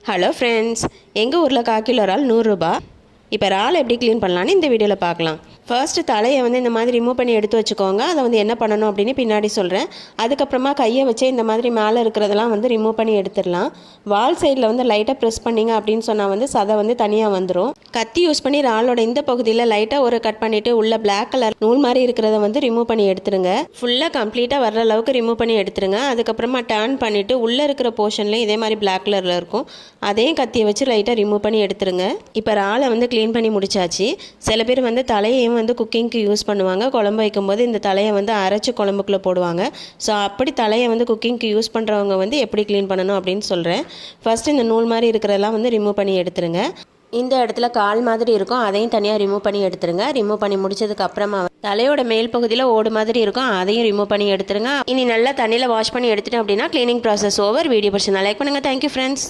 Hello friends, எங்கள் ஊரில் 1/4 kilo இறால் 100 ரூபா. இப்போ இறால் எப்படி க்ளீன் பண்ணலான்னு இந்த வீடியோவில் பார்க்கலாம். ஃபர்ஸ்ட்டு தலையை வந்து இந்த மாதிரி ரிமூவ் பண்ணி எடுத்து வச்சுக்கோங்க. அதை வந்து என்ன பண்ணணும் அப்படின்னு பின்னாடி சொல்கிறேன். அதுக்கப்புறமா கையை வச்சு இந்த மாதிரி மேலே இருக்கிறதெல்லாம் வந்து ரிமூவ் பண்ணி எடுத்துடலாம். வால் சைடில் வந்து லைட்டாக ப்ரெஸ் பண்ணிங்க அப்படின்னு சொன்னால் வந்து சதை வந்து தனியாக வந்துடும். கத்தி யூஸ் பண்ணி இறாலோட இந்த பகுதியில் லைட்டாக ஒரு கட் பண்ணிவிட்டு உள்ள பிளாக் கலர் நூல் மாதிரி இருக்கிறத வந்து ரிமூவ் பண்ணி எடுத்துருங்க. ஃபுல்லாக கம்ப்ளீட்டாக வர்ற அளவுக்கு ரிமூவ் பண்ணி எடுத்துருங்க. அதுக்கப்புறமா டர்ன் பண்ணிவிட்டு உள்ளே இருக்கிற போர்ஷன்லேயும் இதே மாதிரி பிளாக் கலரில் இருக்கும். அதையும் கத்தியை வச்சு லைட்டாக ரிமூவ் பண்ணி எடுத்துருங்க. இப்போ இறாலை வந்து க்ளீன் பண்ணி முடிச்சாச்சு. சில பேர் வந்து தலையையும் வந்து குக்கிங்க்கு யூஸ் பண்ணுவாங்க. குழம்பு வைக்கும்போது இந்த தலையை வந்து அரைச்சி குழம்புக்குள்ளே போடுவாங்க. ஸோ அப்படி தலையை வந்து குக்கிங்க்கு யூஸ் பண்ணுறவங்க வந்து எப்படி க்ளீன் பண்ணணும் அப்படின்னு சொல்கிறேன். ஃபஸ்ட்டு இந்த நூல் மாதிரி இருக்கிறதெல்லாம் வந்து ரிமூவ் பண்ணி எடுத்துருங்க. இந்த இடத்துல கால் மாதிரி இருக்கும், அதையும் தனியாக ரிமூவ் பண்ணி எடுத்துருங்க. ரிமூவ் பண்ணி முடிச்சதுக்கு அப்புறமா தலையோட மேல் பகுதியில் ஓடு மாதிரி இருக்கும், அதையும் ரிமூவ் பண்ணி எடுத்துருங்க. இனி நல்லா தண்ணியில் வாஷ் பண்ணி எடுத்துட்டோம் அப்படின்னா க்ளீனிங் ப்ராசஸ் ஓவர். வீடியோ பிடிச்சிருந்தா லைக் பண்ணுங்கள். Thank you friends.